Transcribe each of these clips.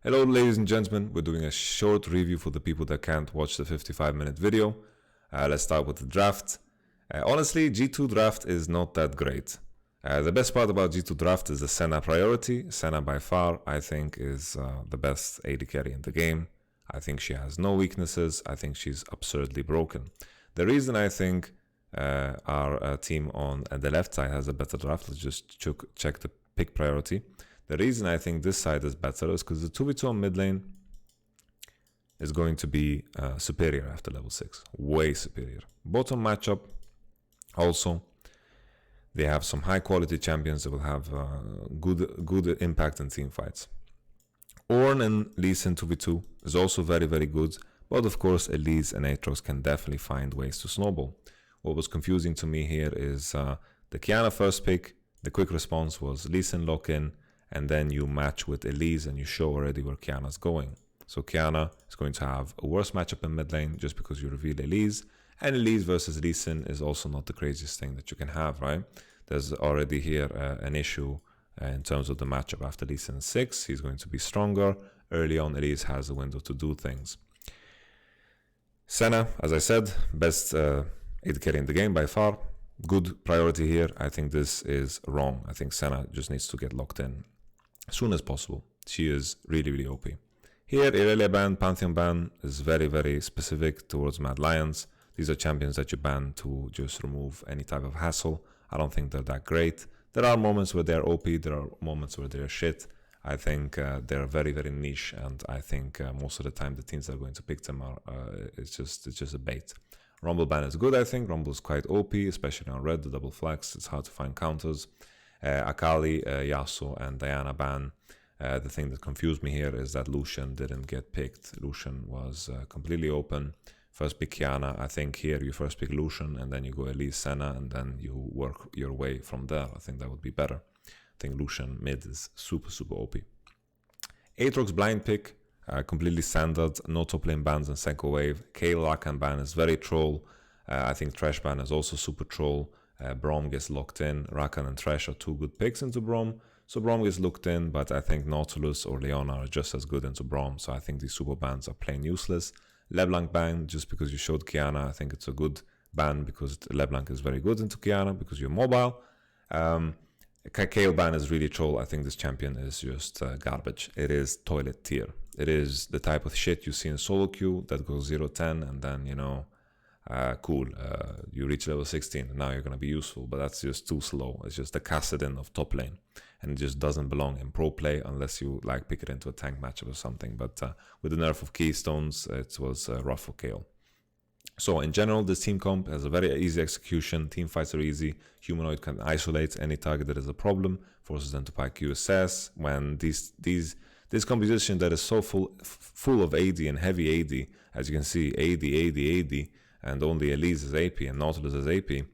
Hello ladies and gentlemen, we're doing a short review for the people that can't watch the 55-minute video. Let's start with the draft. Honestly, G2 draft is not that great. The best part about G2 draft is the Senna priority. Senna by far, I think, is the best AD carry in the game. I think she has no weaknesses. I think she's absurdly broken. The reason I think our team on the left side has a better draft, let's just check the pick priority. The reason I think this side is better is because the 2v2 on mid lane is going to be superior after level 6. Way superior. Bottom matchup, also, they have some high quality champions that will have good impact in team fights. Ornn and Lee Sin 2v2 is also very good, but of course Elise and Aatrox can definitely find ways to snowball. What was confusing to me here is the Qiyana first pick, the quick response was Lee Sin lock in, and then you match with Elise and you show already where Qiyana's going. So Qiyana is going to have a worse matchup in mid lane just because you reveal Elise, and Elise versus Lee Sin is also not the craziest thing that you can have, right? There's already here an issue in terms of the matchup. After Lee Sin 6, he's going to be stronger. Early on, Elise has a window to do things. Senna, as I said, best AD carry in the game by far. Good priority here. I think this is wrong. I think Senna just needs to get locked in as soon as possible. She is really OP. Here, Irelia ban, Pantheon ban is very specific towards Mad Lions. These are champions that you ban to just remove any type of hassle. I don't think they're that great. There are moments where they're OP, there are moments where they're shit. I think they're very niche, and I think most of the time the teams that are going to pick them are it's just a bait. Rumble ban is good, I think. Rumble is quite OP, especially on red, the double flags. It's hard to find counters. Akali, Yasuo, and Diana ban. The thing that confused me here is that Lucian didn't get picked. Lucian was completely open. First pick Qiyana. I think here you first pick Lucian, and then you go Elise, Senna, and then you work your way from there. I think that would be better. I think Lucian mid is super OP. Aatrox blind pick. Completely standard, no top lane bans in second wave. Kayle Rakan ban is very troll. I think Thresh ban is also super troll. Braum gets locked in. Rakan and Thresh are two good picks into Braum. So Braum gets looked in, but I think Nautilus or Leona are just as good into Braum. So I think these super bans are plain useless. LeBlanc ban, just because you showed Qiyana, I think it's a good ban because LeBlanc is very good into Qiyana because you're mobile. Kayle ban is really troll. I think this champion is just garbage. It is toilet tier. It is the type of shit you see in solo queue that goes 0-10 and then, you know, cool, you reach level 16 and now you're going to be useful, but that's just too slow. It's just the Kassadin of top lane, and it just doesn't belong in pro play unless you like pick it into a tank matchup or something. But with the nerf of keystones, it was rough for Kayle. So in general, this team comp has a very easy execution. Team fights are easy. Humanoid can isolate any target that is a problem, forces them to pike QSS. When this composition that is so full of AD and heavy AD, as you can see, AD, and only Elise is AP and Nautilus is AP,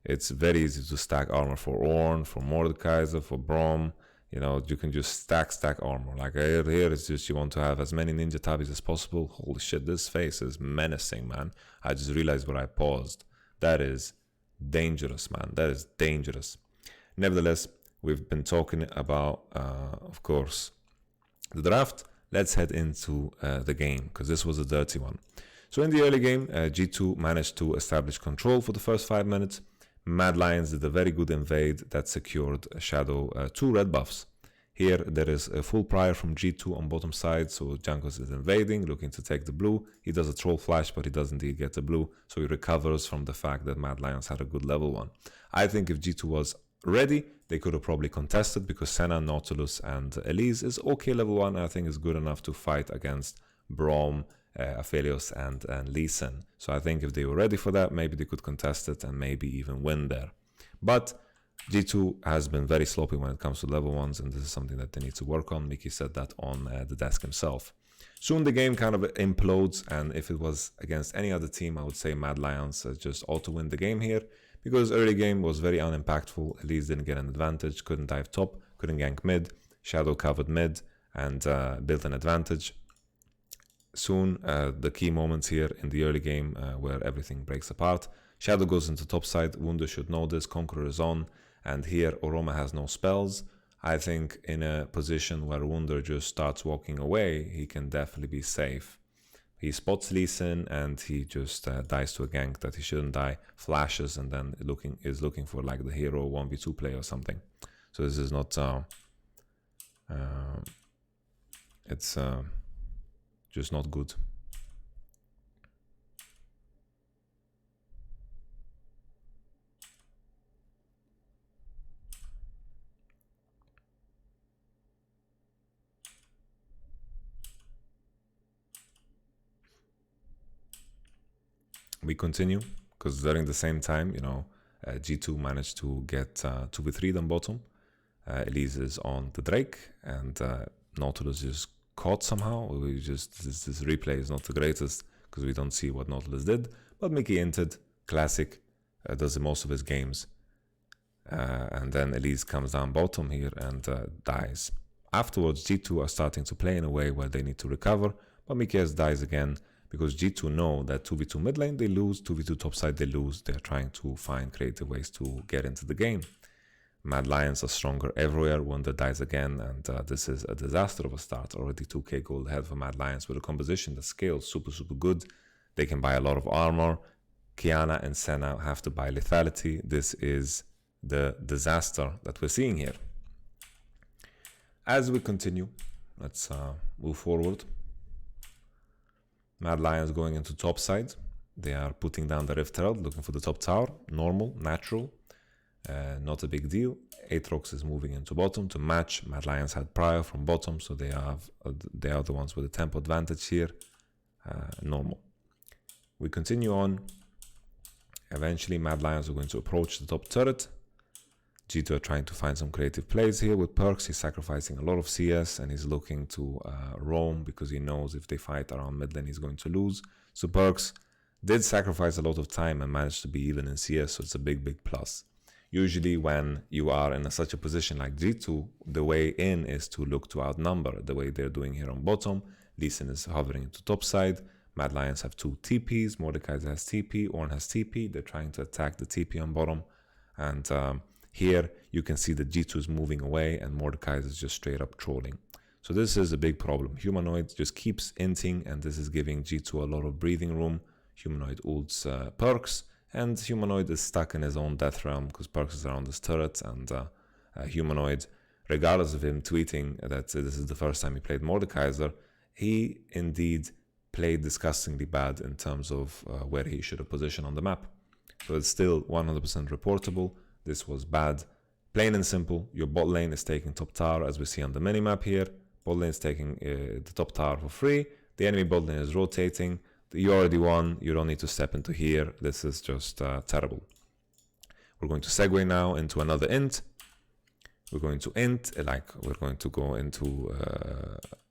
it's very easy to stack armor for Ornn, for Mordekaiser, for Braum. You know, you can just stack armor. Like here it's just you want to have as many ninja tabbies as possible. Holy shit, this face is menacing, man. I just realized where I paused. That is dangerous, man. That is dangerous. Nevertheless, we've been talking about, of course, the draft. Let's head into the game, because this was a dirty one. So in the early game, G2 managed to establish control for the first 5 minutes. Mad Lions did a very good invade that secured Shadow 2 red buffs. Here there is a full prior from G2 on bottom side, so Jankos is invading, looking to take the blue. He does a troll flash, but he does indeed get the blue, so he recovers from the fact that Mad Lions had a good level 1. I think if G2 was ready, they could have probably contested, because Senna, Nautilus, and Elise is okay level 1, and I think is good enough to fight against Braum, Aphelios, and Lee Sin. So I think if they were ready for that, maybe they could contest it and maybe even win there. But G2 has been very sloppy when it comes to level 1s, and this is something that they need to work on. Mickey said that on the desk himself. Soon the game kind of implodes, and if it was against any other team, I would say Mad Lions just ought to win the game here, because early game was very unimpactful. Elise didn't get an advantage, couldn't dive top, couldn't gank mid. Shadow covered mid and built an advantage. Soon, the key moments here in the early game where everything breaks apart. Shadow goes into top side, Wunder should know this, Conqueror is on, and here Oroma has no spells. I think in a position where Wunder just starts walking away, he can definitely be safe. He spots Lee Sin and he just dies to a gank that he shouldn't die, flashes, and then is looking for like the hero 1v2 play or something. So this is not it's just not good. We continue because during the same time, you know, G2 managed to get 2v3 on bottom. Elise is on the Drake, and Nautilus is caught somehow. We just this replay is not the greatest because we don't see what Nautilus did. But Mickey entered, classic, does most of his games, and then Elise comes down bottom here and dies. Afterwards, G2 are starting to play in a way where they need to recover, but Mickey dies again. Because G2 know that 2v2 mid lane they lose, 2v2 top side they lose. They're trying to find creative ways to get into the game. Mad Lions are stronger everywhere. Wunder dies again, and this is a disaster of a start. Already 2k gold ahead for Mad Lions with a composition that scales super good. They can buy a lot of armor. Qiyana and Senna have to buy lethality. This is the disaster that we're seeing here. As we continue, let's move forward. Mad Lions going into top side. They are putting down the Rift Herald, looking for the top tower. Normal, natural, not a big deal. Aatrox is moving into bottom to match. Mad Lions had prior from bottom, so they are the ones with the tempo advantage here. Normal. We continue on. Eventually, Mad Lions are going to approach the top turret. G2 are trying to find some creative plays here with Perks. He's sacrificing a lot of CS and he's looking to roam because he knows if they fight around mid lane he's going to lose. So Perks did sacrifice a lot of time and managed to be even in CS, so it's a big plus. Usually when you are in such a position like G2, the way in is to look to outnumber, the way they're doing here on bottom. Lee Sin is hovering into top side. Mad Lions have 2 TPs. Mordekaiser has TP. Ornn has TP. They're trying to attack the TP on bottom. And here you can see that G2 is moving away and Mordekaiser is just straight up trolling. So this is a big problem. Humanoid just keeps inting and this is giving G2 a lot of breathing room. Humanoid ults Perks and Humanoid is stuck in his own death realm because Perks is around his turret and Humanoid, regardless of him tweeting that this is the first time he played Mordekaiser, he indeed played disgustingly bad in terms of where he should have positioned on the map. So it's still 100% reportable. This was bad. Plain and simple, your bot lane is taking top tower as we see on the minimap here. Bot lane is taking the top tower for free. The enemy bot lane is rotating. You already won. You don't need to step into here. This is just terrible. We're going to segue now into another int. We're going to we're going to go into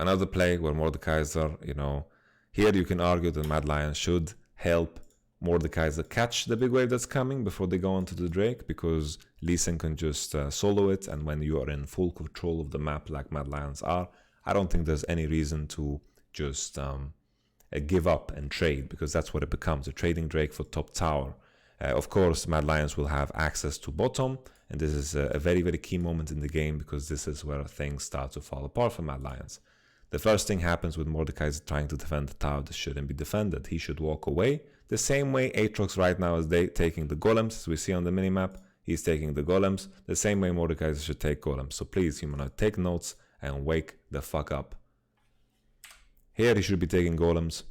another play where Mordekaiser, you know, here you can argue that Mad Lions should help Mordekaiser catch the big wave that's coming before they go onto the Drake, because Lee Sin can just solo it, and when you are in full control of the map like Mad Lions are, I don't think there's any reason to just give up and trade, because that's what it becomes, a trading Drake for top tower. Of course, Mad Lions will have access to bottom, and this is a very key moment in the game, because this is where things start to fall apart for Mad Lions. The first thing happens with Mordekaiser trying to defend the tower that shouldn't be defended. He should walk away. The same way Aatrox right now is taking the golems, as we see on the minimap. He's taking the golems. The same way Mordekaiser should take golems. So please, Humanoid, take notes and wake the fuck up. Here he should be taking golems.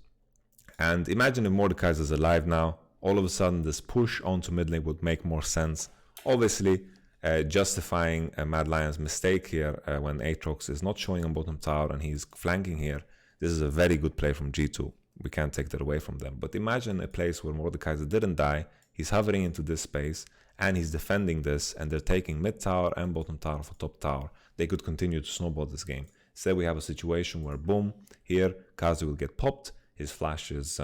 And imagine if Mordekaiser is alive now. All of a sudden this push onto mid lane would make more sense. Obviously, justifying a Mad Lions mistake here when Aatrox is not showing on bottom tower and he's flanking here. This is a very good play from G2. We can't take that away from them. But imagine a place where Mordekaiser didn't die. He's hovering into this space and he's defending this, and they're taking mid tower and bottom tower for top tower. They could continue to snowball this game. Instead, we have a situation where boom, here Kazu will get popped. His flash is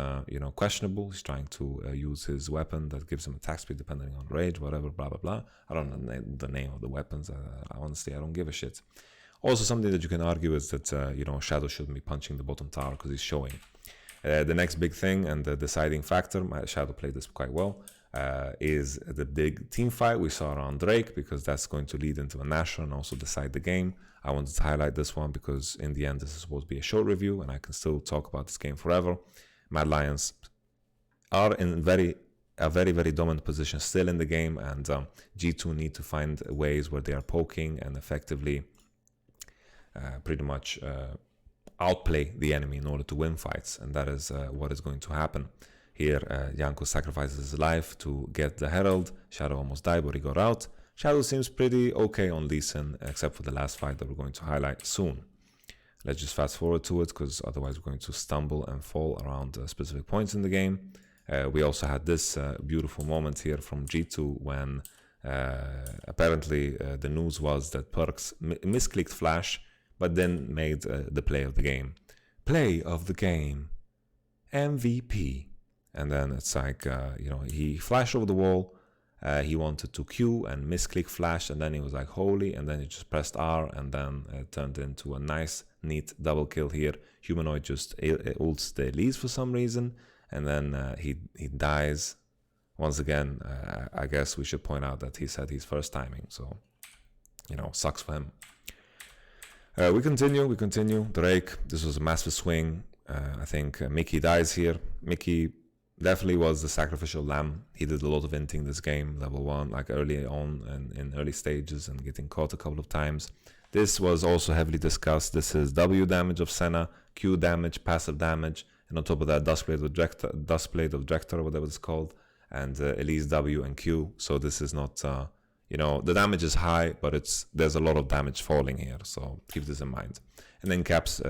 questionable. He's trying to use his weapon that gives him attack speed depending on rage, whatever, blah blah blah. I don't know the name of the weapons. Honestly, I don't give a shit. Also, something that you can argue is that Shadow shouldn't be punching the bottom tower because he's showing. The next big thing and the deciding factor, Shadow played this quite well. is the big team fight we saw around Drake, because that's going to lead into a national and also decide the game. I wanted to highlight this one because in the end this is supposed to be a short review and I can still talk about this game forever. Mad Lions are in a very dominant position still in the game, and G2 need to find ways where they are poking and effectively pretty much outplay the enemy in order to win fights, and that is what is going to happen. Here, Janko sacrifices his life to get the Herald. Shadow almost died, but he got out. Shadow seems pretty okay on Lee Sin, except for the last fight that we're going to highlight soon. Let's just fast forward to it, because otherwise we're going to stumble and fall around specific points in the game. We also had this beautiful moment here from G2 when apparently the news was that Perks misclicked Flash, but then made the play of the game. Play of the game. MVP. And then it's like, he flashed over the wall. He wanted to Q and misclick Flash, and then he was like, holy, and then he just pressed R, and then it turned into a nice, neat double kill here. Humanoid just ults the Elise for some reason, and then he dies. Once again, I guess we should point out that he said he's first timing, so, sucks for him. We continue. Drake, this was a massive swing. I think Mickey dies here. Mickey definitely was the sacrificial lamb. He did a lot of inting this game, level 1, like early on and in early stages, and getting caught a couple of times. This was also heavily discussed. This is W damage of Senna, Q damage, passive damage, and on top of that, Dustblade of Director, or whatever it's called, and Elise W and Q. So this is not, the damage is high, but there's a lot of damage falling here, so keep this in mind. And then Caps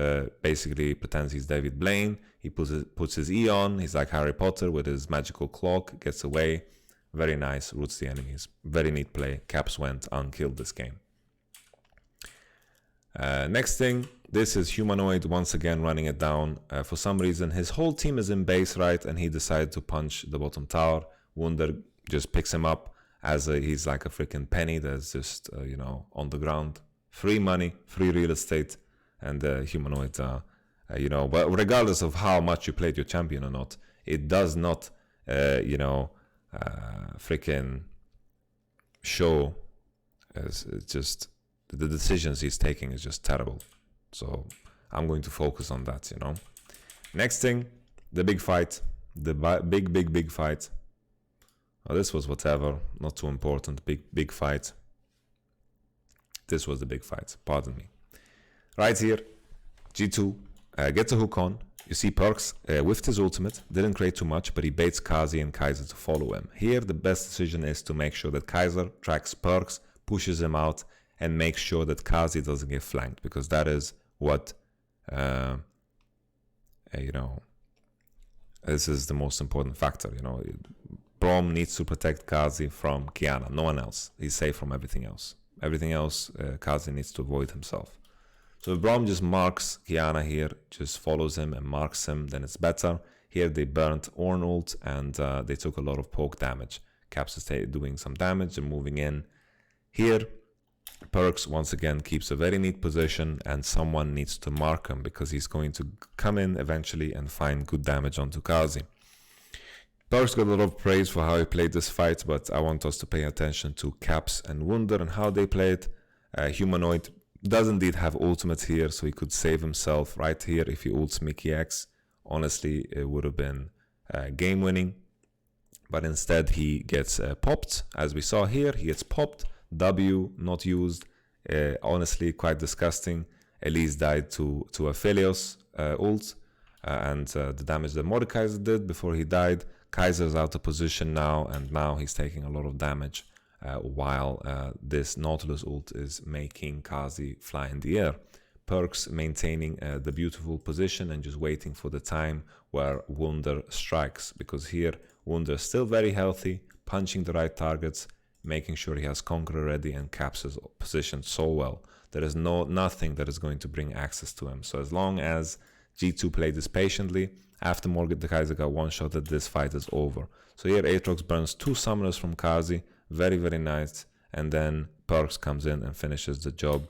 basically pretends he's David Blaine. He puts his E on. He's like Harry Potter with his magical cloak. Gets away. Very nice. Roots the enemies. Very neat play. Caps went unkilled this game. Next thing. This is Humanoid once again running it down. For some reason, his whole team is in base, right? And he decided to punch the bottom tower. Wunder just picks him up as he's like a freaking penny that's just, on the ground. Free money, free real estate. And Humanoid, but regardless of how much you played your champion or not, it does not, freaking show. It's just the decisions he's taking is just terrible. So I'm going to focus on that, Next thing, the big fight, the big fight. Oh, this was whatever, not too important. Big fight. This was the big fight. Pardon me. Right here, G2 gets a hook on. You see Perks whiffed his ultimate, didn't create too much, but he baits Kazi and Kaiser to follow him. Here, the best decision is to make sure that Kaiser tracks Perks, pushes him out, and makes sure that Kazi doesn't get flanked, because that is what, this is the most important factor. Brom needs to protect Kazi from Kiana, no one else. He's safe from everything else. Everything else, Kazi needs to avoid himself. So if Brom just marks Kiana here, just follows him and marks him, then it's better. Here they burnt Ornn ult and they took a lot of poke damage. Caps is doing some damage and moving in. Here, Perks once again keeps a very neat position, and someone needs to mark him because he's going to come in eventually and find good damage onto Kazi. Perks got a lot of praise for how he played this fight, but I want us to pay attention to Caps and Wunder and how they played. Humanoid does indeed have ultimate here, so he could save himself right here if he ults Mickey X. Honestly, it would have been game winning, but instead he gets popped. As we saw here, he gets popped. W not used. Honestly, quite disgusting. Elise died to a Philios ult, and the damage that Mordekaiser did before he died. Kaiser's out of position now, and now he's taking a lot of damage. While this Nautilus ult is making Kazi fly in the air. Perks maintaining the beautiful position and just waiting for the time where Wunder strikes, because here Wunder is still very healthy, punching the right targets, making sure he has Conqueror ready, and Caps is positioned so well. There is nothing that is going to bring access to him. So as long as G2 played this patiently, after Mordekaiser got one-shotted, this fight is over. So here Aatrox burns 2 summoners from Kazi. Very, very nice. And then Perks comes in and finishes the job.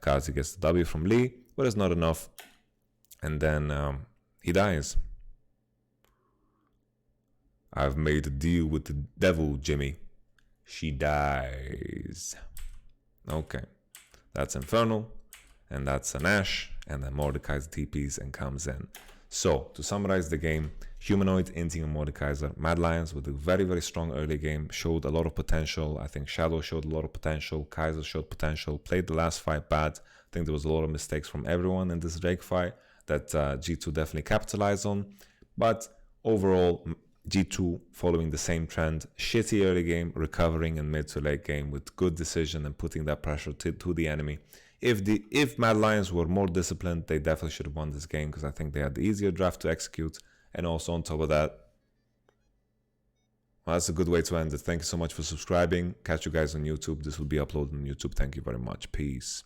Kazi gets the W from Lee, but it's not enough. And then he dies. I've made a deal with the devil, Jimmy. She dies. Okay. That's Infernal. And that's an Ashe. And then Mordekaiser TPs and comes in. So, to summarize the game, Humanoid, Inti, and Mordekaiser, Mad Lions with a very, very strong early game, showed a lot of potential. I think Shadow showed a lot of potential, Kaiser showed potential, played the last fight bad. I think there was a lot of mistakes from everyone in this Drake fight that G2 definitely capitalized on. But overall, G2 following the same trend, shitty early game, recovering in mid to late game with good decision and putting that pressure to the enemy. If Mad Lions were more disciplined, they definitely should have won this game because I think they had the easier draft to execute. And also on top of that, well, that's a good way to end it. Thank you so much for subscribing. Catch you guys on YouTube. This will be uploaded on YouTube. Thank you very much. Peace.